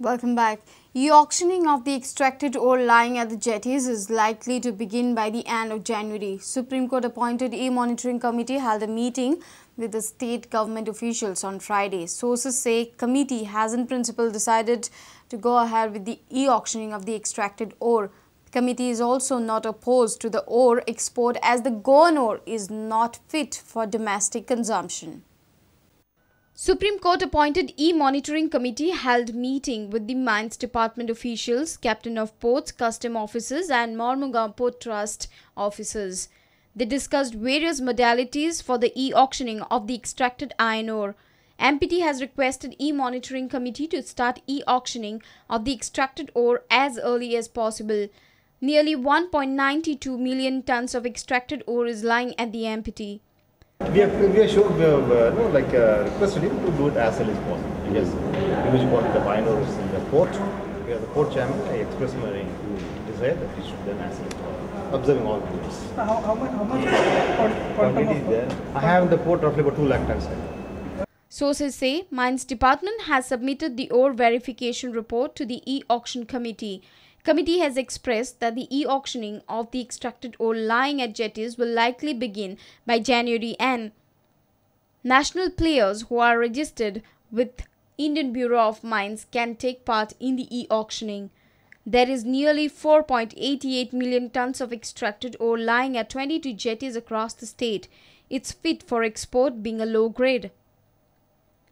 Welcome back. E-auctioning of the extracted ore lying at the jetties is likely to begin by the end of January. Supreme Court appointed e-monitoring committee held a meeting with the state government officials on Friday. Sources say committee has in principle decided to go ahead with the e-auctioning of the extracted ore. The committee is also not opposed to the ore export as the Goan ore is not fit for domestic consumption. Supreme Court appointed e-monitoring committee held meeting with the Mines Department officials, Captain of Ports, Custom officers and Mormugao Port Trust officers. They discussed various modalities for the e-auctioning of the extracted iron ore. MPT has requested e-monitoring committee to start e-auctioning of the extracted ore as early as possible. Nearly 1.92 million tons of extracted ore is lying at the MPT. We have requested him to do it as early as possible. Because huge quantity of iron ore is in the port. We have the port chairman. I expressed my desire that he should done as early as possible, observing all rules. How much quantity is there? I have in the port roughly about 2 lakh tons. Sources say Mines Department has submitted the ore verification report to the e-auction committee. Committee has expressed that the e-auctioning of the extracted ore lying at jetties will likely begin by January and national players who are registered with Indian Bureau of Mines can take part in the e-auctioning. There is nearly 4.88 million tons of extracted ore lying at 22 jetties across the state. It's fit for export being a low grade.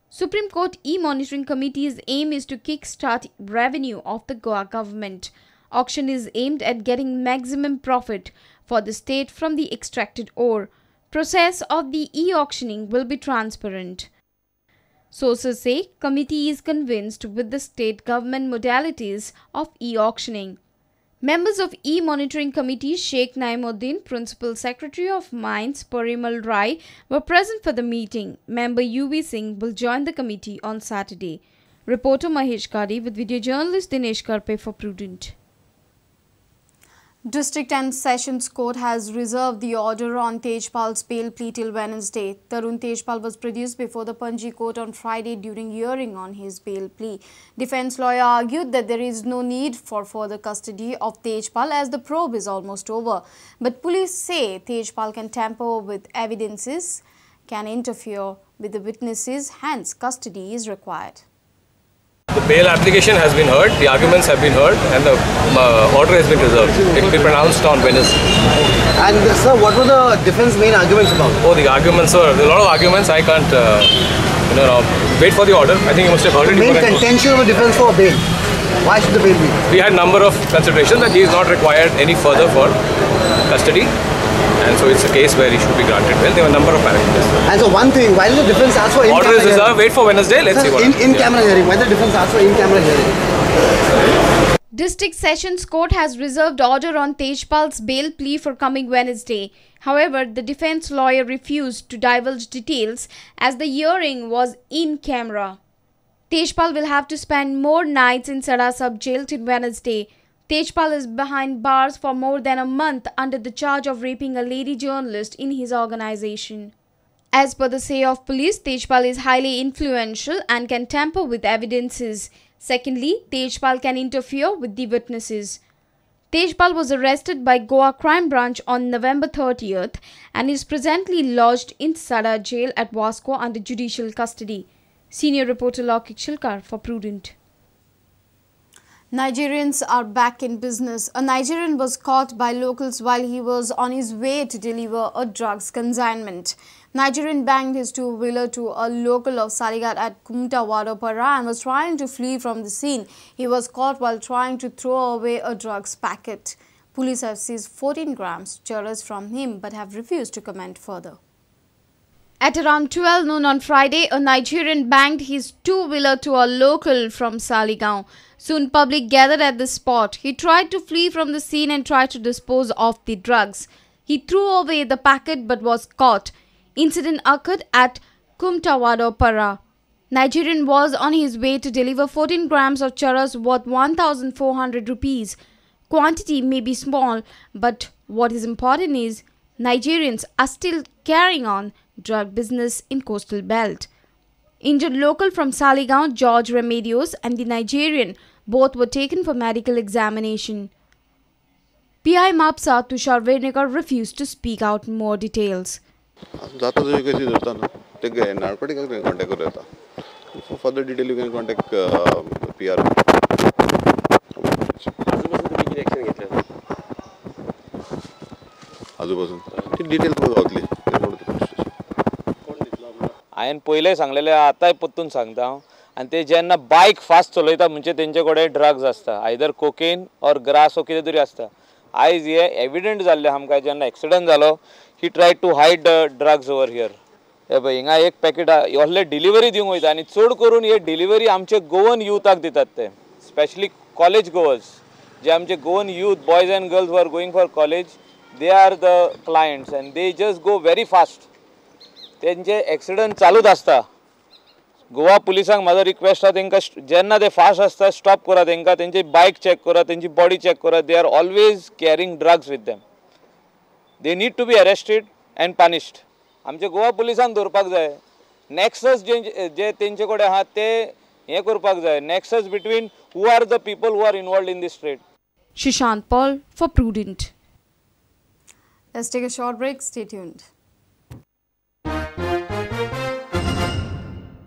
Supreme Court e-monitoring committee's aim is to kick-start revenue of the Goa government. Auction is aimed at getting maximum profit for the state from the extracted ore. Process of the e-auctioning will be transparent. Sources say committee is convinced with the state government modalities of e-auctioning. Members of e-monitoring committee Sheikh Naimuddin, Principal Secretary of Mines Parimal Rai were present for the meeting. Member UV Singh will join the committee on Saturday. Reporter Mahesh Kadi with video journalist Dinesh Karpe for Prudent. District and Sessions Court has reserved the order on Tejpal's bail plea till Wednesday. Tarun Tejpal was produced before the Panji court on Friday during hearing on his bail plea. Defence lawyer argued that there is no need for further custody of Tejpal as the probe is almost over. But police say Tejpal can tamper with evidences, can interfere with the witnesses, hence custody is required. The bail application has been heard, the arguments have been heard and the order has been reserved. It will be pronounced on Wednesday. And sir, what were the defense main arguments about? Oh, the arguments were, a lot of arguments, I can't wait for the order. I think you must have heard it. The main contention of the defense for bail. Why should the bail be? We had a number of considerations that he is not required any further for custody. And so it's a case where he should be granted bail. There were a number of parameters. And so one thing, why did the defense ask for order is reserved, wait for Wednesday, let's see what in-camera hearing. Why did the defense ask for in-camera hearing? District Sessions Court has reserved order on Tejpal's bail plea for coming Wednesday. However, the defense lawyer refused to divulge details as the hearing was in camera. Tejpal will have to spend more nights in Sada sub-jail till Wednesday. Tejpal is behind bars for more than a month under the charge of raping a lady journalist in his organization. As per the say of police, Tejpal is highly influential and can tamper with evidences. Secondly, Tejpal can interfere with the witnesses. Tejpal was arrested by Goa Crime Branch on November 30th and is presently lodged in Sada jail at Vasco under judicial custody. Senior reporter Lokik Shilkar for Prudent. Nigerians are back in business. A Nigerian was caught by locals while he was on his way to deliver a drugs consignment. Nigerian banged his two-wheeler to a local of Saligat at Kumta-Wadopara and was trying to flee from the scene. He was caught while trying to throw away a drugs packet. Police have seized 14 grams charas from him but have refused to comment further. At around 12 noon on Friday, a Nigerian banged his two-wheeler to a local from Saligaon. Soon public gathered at the spot. He tried to flee from the scene and tried to dispose of the drugs. He threw away the packet but was caught. Incident occurred at Kumta-Wadopara. Nigerian was on his way to deliver 14 grams of charas worth 1,400 rupees. Quantity may be small, but what is important is Nigerians are still carrying on drug business in coastal belt. Injured local from Saligaon, George Remedios, and the Nigerian both were taken for medical examination. PI Mapsa Tushar Vernikar refused to speak out more details. For further detail, you can contact PR. हांवें पयलें सांगलेलें आतांय परतून सांगता आनी ते जेन्ना bike fast चलयता म्हणजे तेंचे कडेन ड्रग्स आसता आयदर कोकेन ऑर ग्रास ओ कितें तरी आसता आयज हे एविडेंट जाल्लें आमकां जेन्ना एक्सिडंट जालो ही tried to hide drugs over here हे पळय हिंगा एक पॅकेट असले डिलिव्हरी दिवंक वयता आनी चड करून हे डिलिव्हरी आमचे गोवन युथाक दितात ते स्पेशली कॉलेज गोवर्स जे आमचे Goan youth boys and girls who are going for college, they are the clients and they just go very fast. तेंचे एक्सिडंट चालूच आसता. गोवा पुलिसांक म्हाजो रिक्वेस्ट आसा तेंकां जेन्ना ते फास्ट आसता स्टॉप करा तेंकां तेंची बायक चॅक करा तेंची बॉडी चॅक करा they are always carrying drugs with them. They need to be arrested and punished. आमच्या गोवा पुलिसान धरपाक जाय. नेक्सस जे तेंचे कडेन आहा ते हे करपाक जाय. Nexus between who are the people who are involved in this trade. Shishant Paul for Prudent. Let's take a short break. Stay tuned.